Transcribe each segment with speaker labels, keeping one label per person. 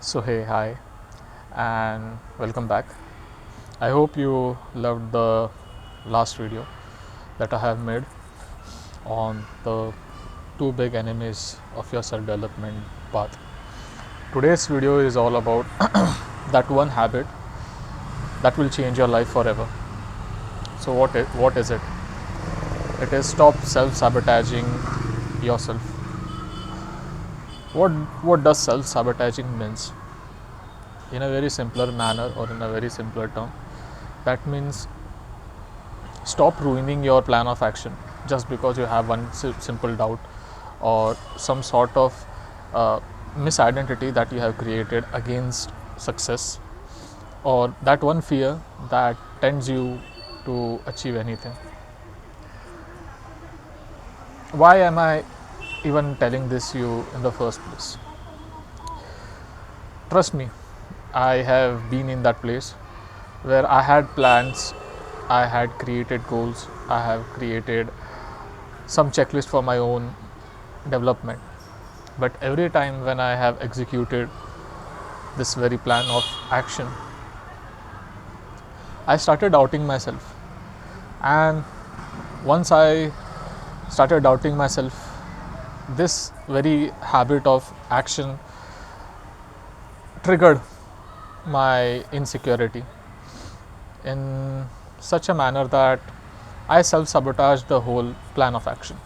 Speaker 1: So hey, hi, and welcome back. I hope you loved the last video that I have made on the two big enemies of your self development path. Today's video is all about that one habit that will change your life forever. So what is it? It is stop self sabotaging yourself. What does self sabotaging means? In a very simpler manner or in a very simpler term, that means stop ruining your plan of action just because you have one simple doubt or some sort of misidentity that you have created against success, or that one fear that tends you to achieve anything. Why am I even telling this you in the first place? Trust me, I have been in that place where I had plans, I had created goals, I have created some checklist for my own development. But every time when I have executed this very plan of action, I started doubting myself. And once I started doubting myself, this very habit of action triggered my insecurity in such a manner that I self sabotaged the whole plan of action.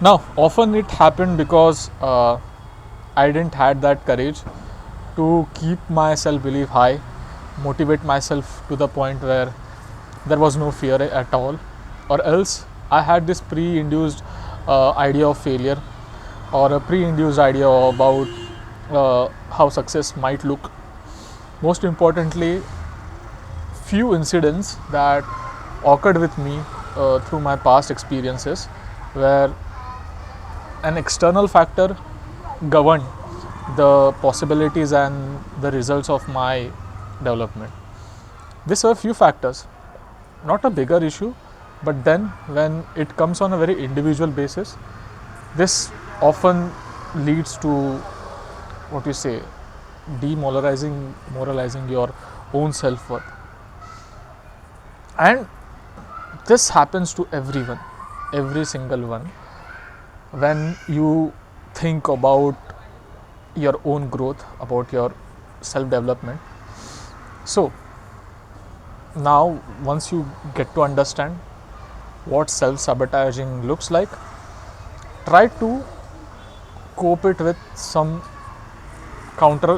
Speaker 1: Now, often it happened because I didn't had that courage to keep my self belief high, motivate myself to the point where there was no fear at all, or else I had this pre-induced idea of failure or a pre-induced idea about how success might look. Most importantly, few incidents that occurred with me through my past experiences where an external factor governed the possibilities and the results of my development. These were few factors, not a bigger issue, but then when it comes on a very individual basis, this often leads to what you say demoralizing your own self-worth. And this happens to everyone, every single one, when you think about your own growth, about your self development. So now once you get to understand what self sabotaging looks like, try to cope it with some counter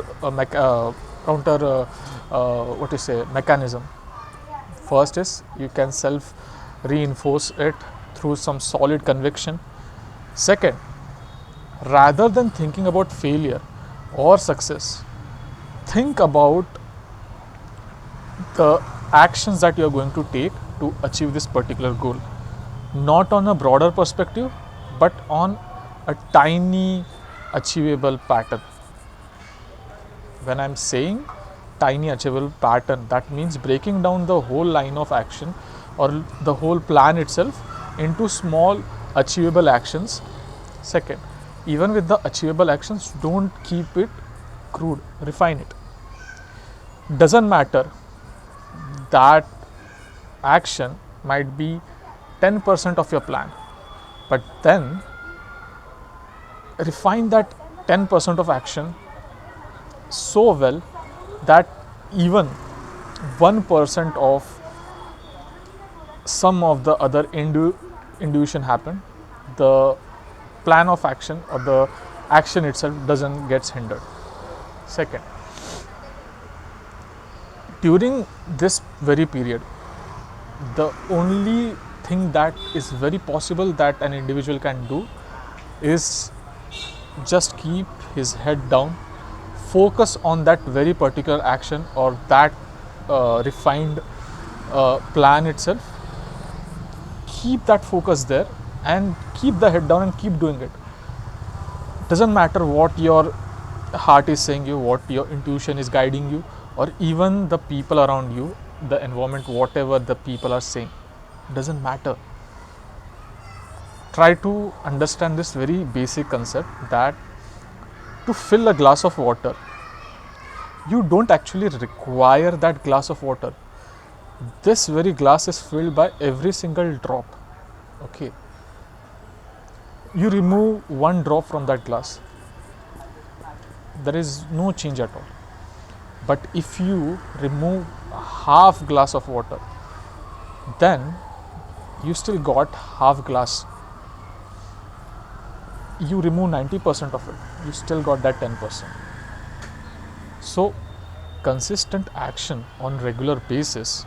Speaker 1: what you say mechanism. First is you can self reinforce it through some solid conviction. Second, rather than thinking about failure or success, think about the actions that you are going to take to achieve this particular goal, not on a broader perspective but on a tiny achievable pattern. When I'm saying tiny achievable pattern, that means breaking down the whole line of action or the whole plan itself into small achievable actions. Second, even with the achievable actions, don't keep it crude, refine it. Doesn't matter that action might be 10% of your plan, but then refine that 10% of action so well that even 1% of some of the other intuition happen, the plan of action or the action itself doesn't gets hindered. Second, during this very period, the only thing that is very possible that an individual can do is just keep his head down, focus on that very particular action or that refined plan itself. Keep that focus there and keep the head down and keep doing it. Doesn't matter what your heart is saying you, what your intuition is guiding you, or even the people around you, the environment, whatever the people are saying, doesn't matter. Try to understand this very basic concept that to fill a glass of water, you don't actually require that glass of water. This very glass is filled by every single drop. Okay, you remove one drop from that glass, there is no change at all. But if you remove half glass of water, then you still got half glass. You remove 90% of it, you still got that 10%. So consistent action on regular basis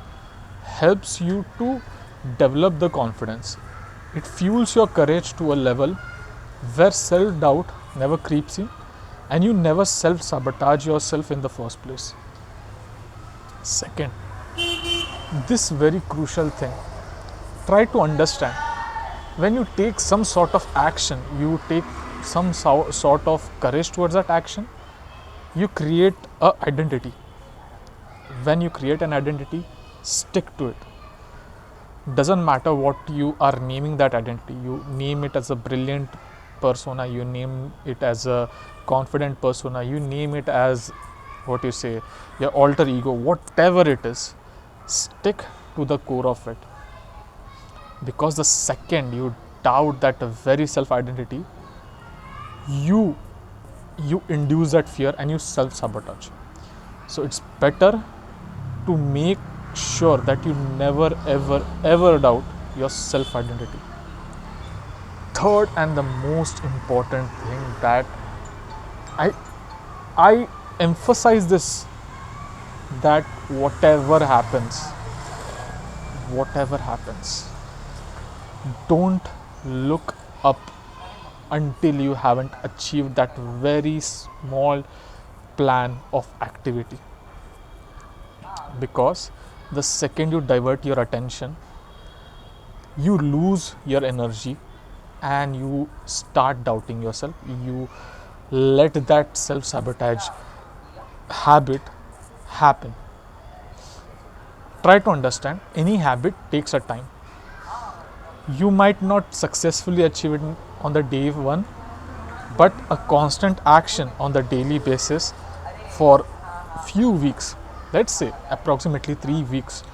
Speaker 1: helps you to develop the confidence. It fuels your courage to a level where self-doubt never creeps in and you never self-sabotage yourself in the first place. Second, this very crucial thing, try to understand, when you take some sort of action, you take some sort of courage towards that action, you create an identity. When you create an identity, stick to it. Doesn't matter what you are naming that identity. You name it as a brilliant persona, you name it as a confident persona, you name it as what you say, your alter ego, whatever it is, stick to the core of it. Because the second you doubt that very self identity, you induce that fear and you self sabotage. So it's better to make sure that you never ever doubt your self identity. Third and the most important thing that I emphasize this, that whatever happens, don't look up until you haven't achieved that very small plan of activity. Because the second you divert your attention, you lose your energy and you start doubting yourself. You let that self sabotage habit happen. Try to understand, any habit takes a time. You might not successfully achieve it on the day one, but a constant action on the daily basis for few weeks, let's say approximately 3 weeks,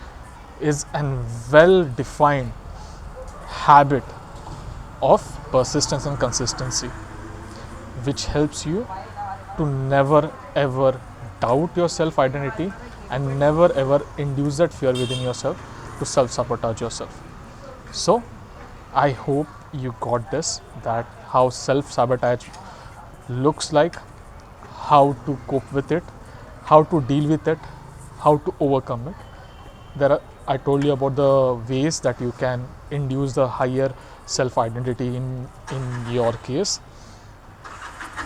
Speaker 1: is a well defined habit of persistence and consistency, which helps you to never ever doubt your self identity and never ever induce that fear within yourself to self sabotage yourself. So I hope you got this, that how self sabotage looks like, how to cope with it, how to deal with it, how to overcome it. I told you about the ways that you can induce the higher self identity in your case.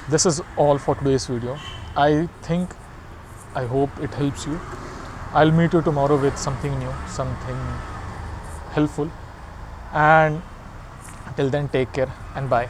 Speaker 1: This is all for today's video. I hope it helps you. I'll meet you tomorrow with something new, something helpful. And till then, take care and bye.